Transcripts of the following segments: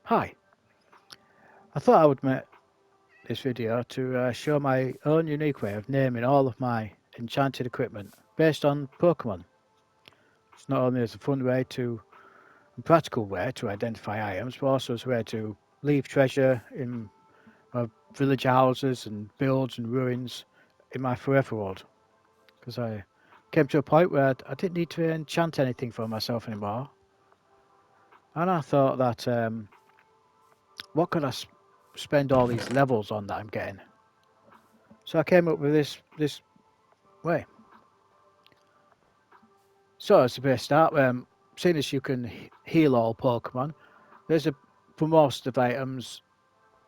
Hi, I thought I would make this video to show my own unique way of naming all of my enchanted equipment based on Pokemon. It's not only as a fun way a practical way to identify items, but also as a way to leave treasure in my village houses and builds and ruins in my forever world. Because I came to a point where I didn't need to enchant anything for myself anymore, and I thought that what could spend all these levels on that I'm getting? So I came up with this way. So as a base start, seeing as you can heal all Pokemon, there's a for most of the items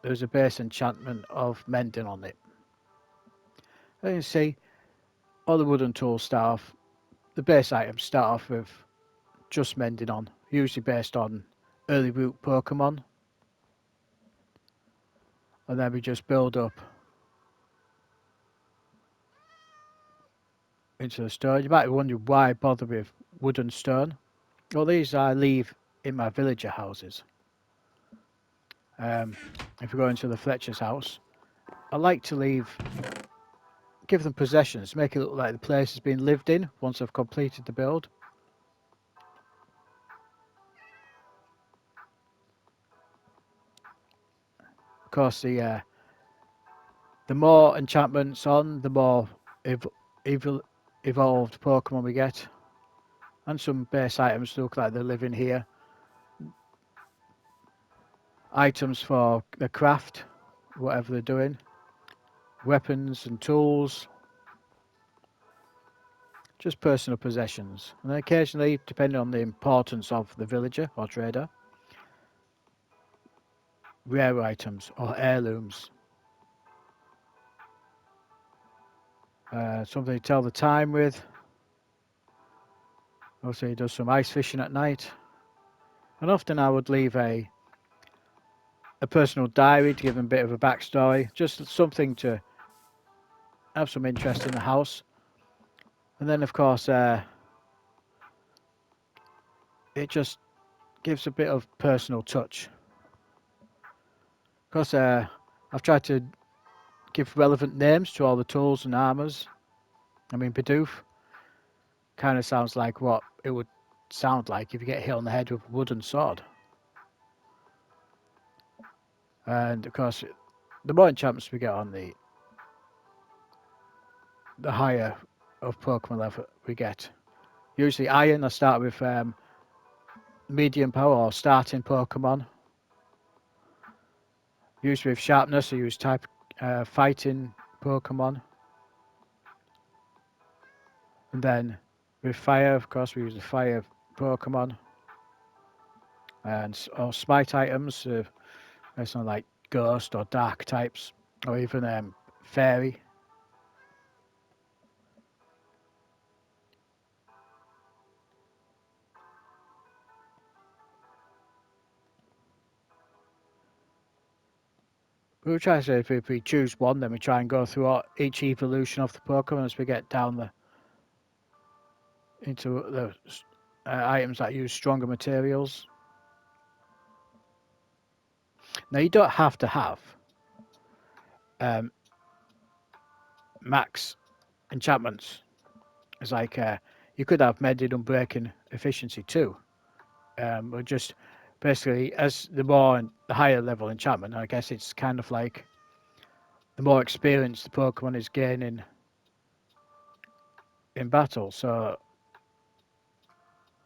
there's a base enchantment of mending on it. As you can see, all the wooden tools start off. The base items start off with just mending on, usually based on early root Pokemon, and then we just build up into the stone. You might be wondering why bother with wood and stone. Well, these I leave in my villager houses. Um, if we go into the Fletcher's house, I like to give them possessions, make it look like the place has been lived in once I've completed the build. Of course, the more enchantments on, the more ev- evil, evolved Pokemon we get, and some base items look like they're living here. Items for the craft, whatever they're doing, weapons and tools, just personal possessions, and then occasionally, depending on the importance of the villager or trader, rare items or heirlooms. Something to tell the time with. Also, he does some ice fishing at night. And often I would leave a personal diary to give him a bit of a backstory, just something to have some interest in the house. And then, of course, it just gives a bit of personal touch. Of course, I've tried to give relevant names to all the tools and armors. I mean, Bidoof kind of sounds like what it would sound like if you get hit on the head with a wooden sword. And of course, the more enchantments we get on the higher of Pokemon level we get. Usually iron, I start with medium power or starting Pokemon. Usually with sharpness, I use type fighting Pokemon. And then with fire, of course, we use the fire Pokemon. And or smite items, something like ghost or dark types, or even fairy. We try to say if we choose one, then we try and go through each evolution of the Pokemon as we get down into the items that use stronger materials. Now you don't have to have um, max enchantments. It's like you could have mended unbreaking efficiency too. But just basically as the higher level enchantment, I guess it's kind of like the more experience the Pokemon is gaining in battle. So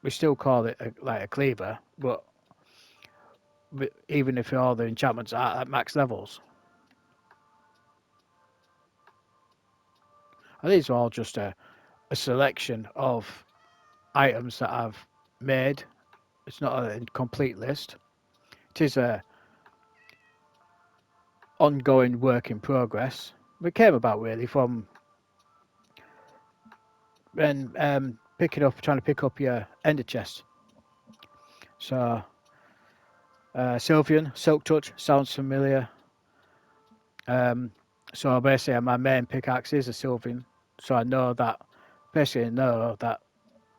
we still call it like a cleaver, but even if all the enchantments are at max levels. And these are all just a selection of items that I've made. It's not a complete list. It is a ongoing work in progress. It came about really from when trying to pick up your ender chest. So Sylveon, Silk Touch sounds familiar. Um, so basically, my main pickaxe is a Sylveon, so I know that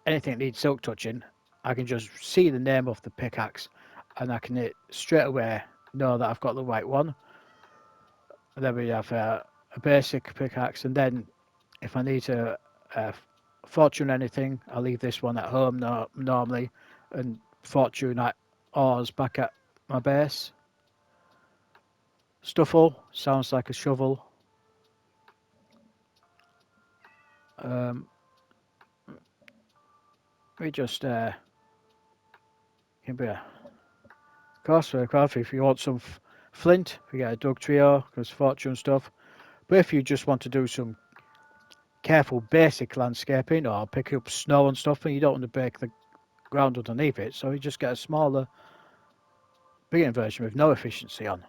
anything that needs Silk Touching, I can just see the name of the pickaxe and I can straight away know that I've got the right one. And then we have a basic pickaxe, and then if I need to fortune anything, I leave this one at home normally, and fortune at ores back at my base. Stuffle sounds like a shovel. We just can be a course for a coffee. If you want some flint, we get a Doug trio because fortune stuff. But if you just want to do some careful basic landscaping or pick up snow and stuff, and you don't want to break the ground underneath it, so you just get a smaller beginning version with no efficiency on.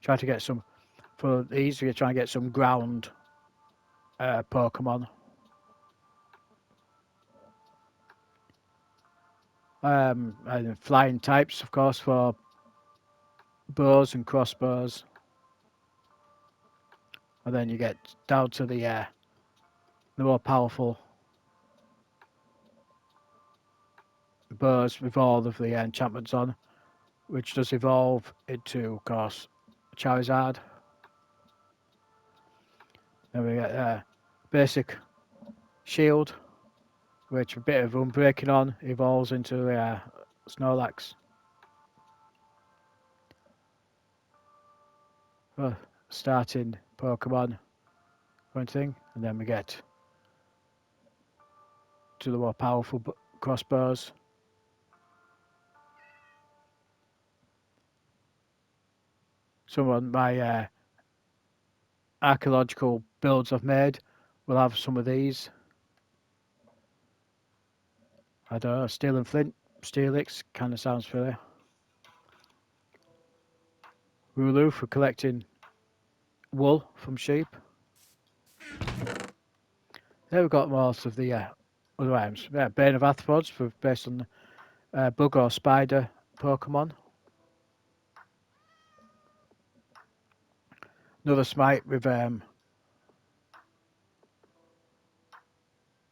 Try to get some for these. We try and get some ground Pokemon. And flying types, of course, for bows and crossbows. And then you get down to the more powerful bows with all of the enchantments on, which does evolve into, of course, Charizard. Then we get basic shield, which a bit of unbreaking on evolves into Snorlax. Starting Pokemon one thing, and then we get to the more powerful crossbows. Some of my archaeological builds I've made will have some of these. I don't know, steel and flint, steelix kind of sounds familiar. Wooloo for collecting wool from sheep. There we've got most of the other items. Yeah, Bane of Arthropods for based on bug or spider Pokemon. Another smite with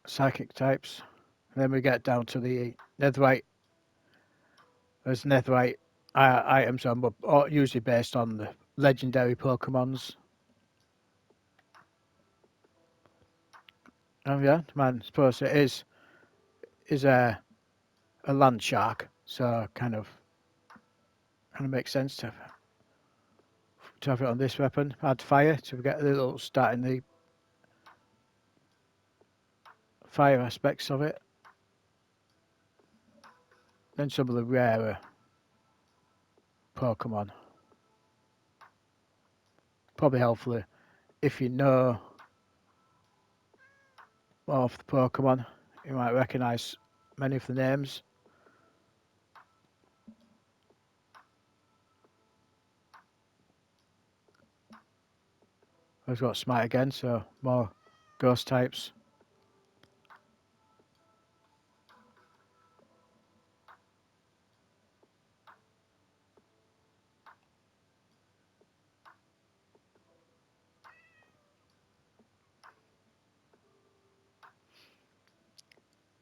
psychic types. And then we get down to the netherite. There's netherite items on, but usually based on the legendary Pokemons. Oh yeah, man, I suppose it is a land shark, so kind of makes sense to have it on this weapon. Add fire to get a little start in the fire aspects of it. Then some of the rarer Pokemon. Probably helpful if you know of the Pokemon, you might recognise many of the names. I've got Smite again, so more ghost types.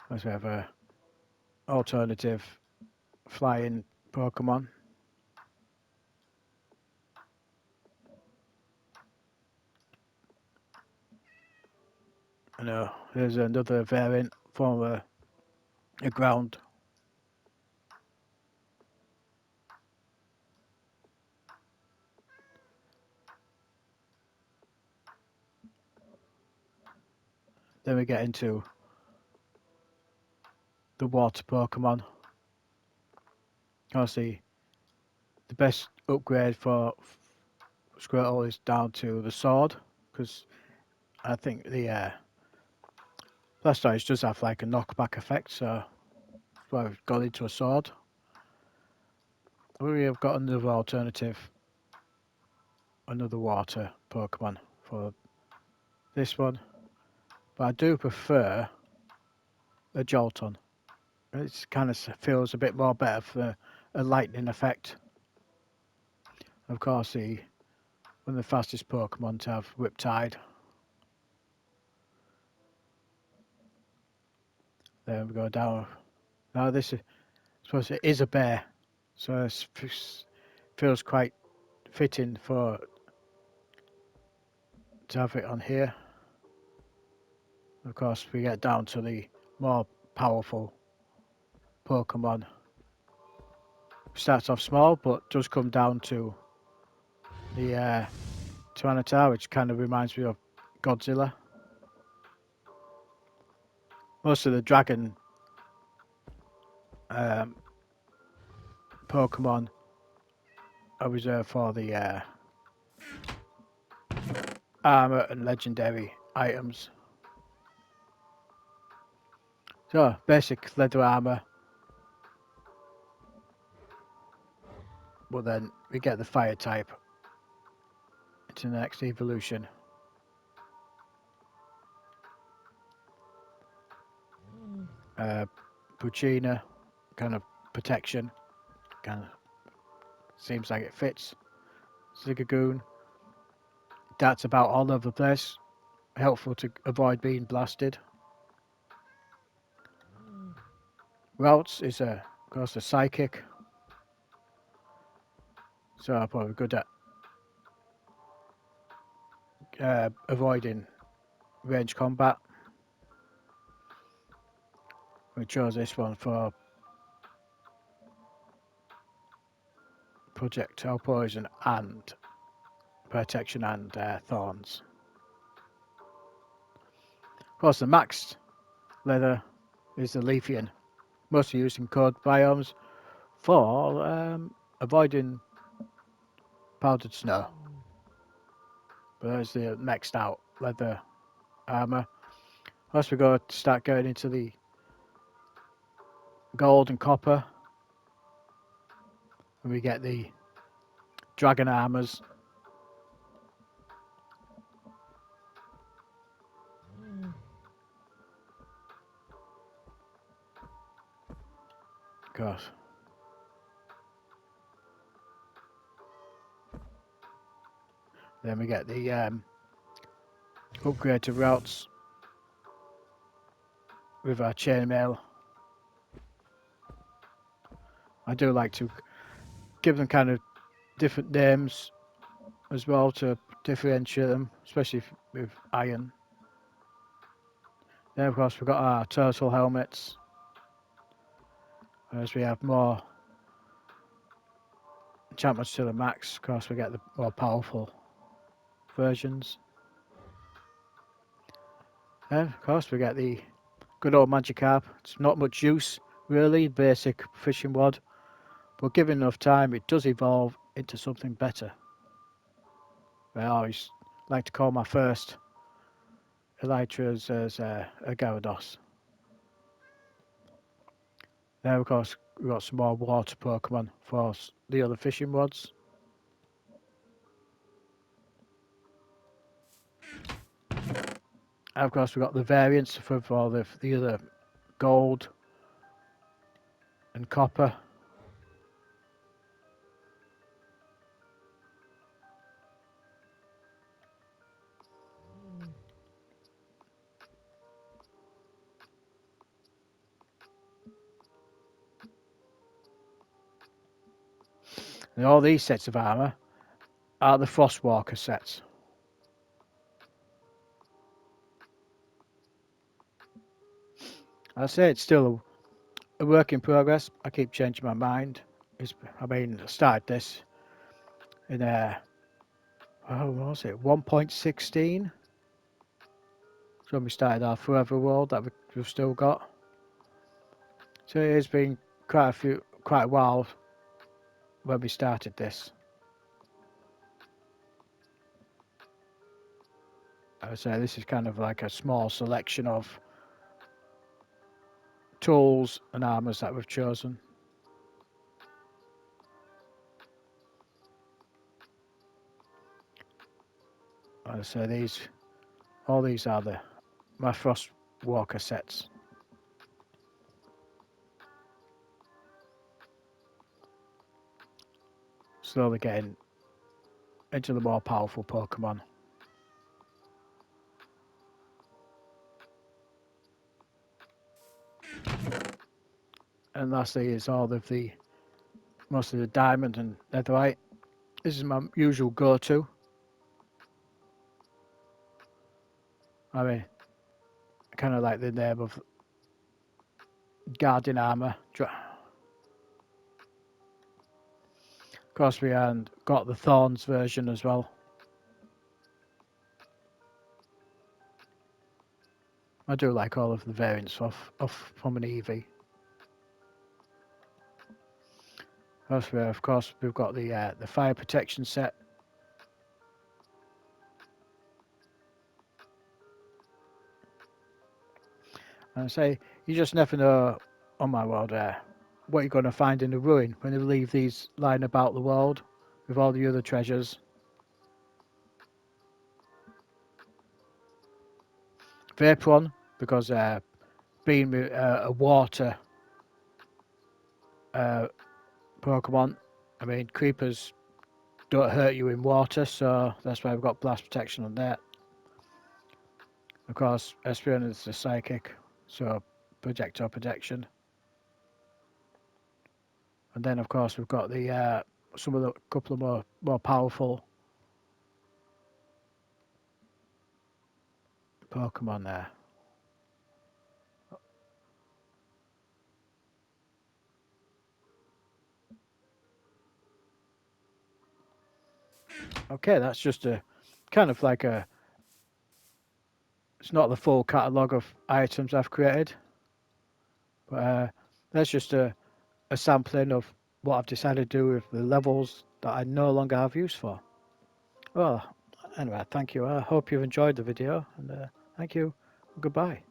Let's have a alternative flying Pokemon. I know there's another variant for a ground. Then we get into the water Pokemon. Obviously, the best upgrade for Squirtle is down to the sword, because I think the Blastoise does have like a knockback effect, so that's why we've gone into a sword. We have got another alternative, another water Pokemon for this one, but I do prefer a Jolton. It kind of feels a bit more better for a lightning effect. Of course, one of the fastest Pokemon to have Riptide. Then we go down. Now this is, I suppose it is a bear, so it feels quite fitting for to have it on here. Of course, we get down to the more powerful Pokemon. Starts off small, but does come down to the Tyranitar, which kind of reminds me of Godzilla. Most of the dragon Pokemon are reserved for the armor and legendary items. So, basic leather armor. But then we get the fire type into the next evolution. Puccina, kind of protection, kind of seems like it fits. Zigagoon, darts about all over the place, helpful to avoid being blasted. Routes is of course a psychic, so I'm probably good at avoiding range combat. We chose this one for projectile poison and protection and thorns. Of course, the maxed leather is the Leafian, mostly used in cold biomes for avoiding powdered snow. But there's the maxed out leather armor. Once we go to start going into the gold and copper, and we get the dragon armors. Of course. Then we get the upgrade to routes with our chainmail. I do like to give them kind of different names as well to differentiate them, especially with iron. Then of course we've got our turtle helmets, as we have more enchantments to the max. Of course we get the more powerful versions. And of course we get the good old Magikarp. It's not much use really, basic fishing rod, but given enough time it does evolve into something better. I always like to call my first Elytras as a Gyarados. Then of course we've got some more water Pokemon for the other fishing rods. And of course we've got the variants for the other gold and copper. And all these sets of armour are the Frostwalker sets. I say it's still a work in progress. I keep changing my mind. I started this in what was it, 1.16? So when we started our Forever World that we've still got. So it has been quite a while when we started this. I would say this is kind of like a small selection of tools and armors that we've chosen. I would say all these are my Frostwalker sets. Slowly getting into the more powerful Pokemon. And lastly is all of the, mostly the diamond and netherite. This is my usual go-to. I mean, kind of like the name of guarding armor. Of course, we got the thorns version as well. I do like all of the variants from an EV. Of course, we've got the fire protection set. And I say, you just never know, on my world, what you're going to find in the ruin when they leave these lying about the world with all the other treasures. Vaporon, because being a water Pokemon, I mean, creepers don't hurt you in water, so that's why we've got blast protection on that. Of course, Espeon is the psychic, so projectile protection. And then, of course, we've got the some of the couple of more powerful Pokemon there. Okay, that's just a kind of like a. It's not the full catalogue of items I've created, but that's just a sampling of what I've decided to do with the levels that I no longer have use for. Well, anyway, thank you. I hope you've enjoyed the video, and thank you. Goodbye.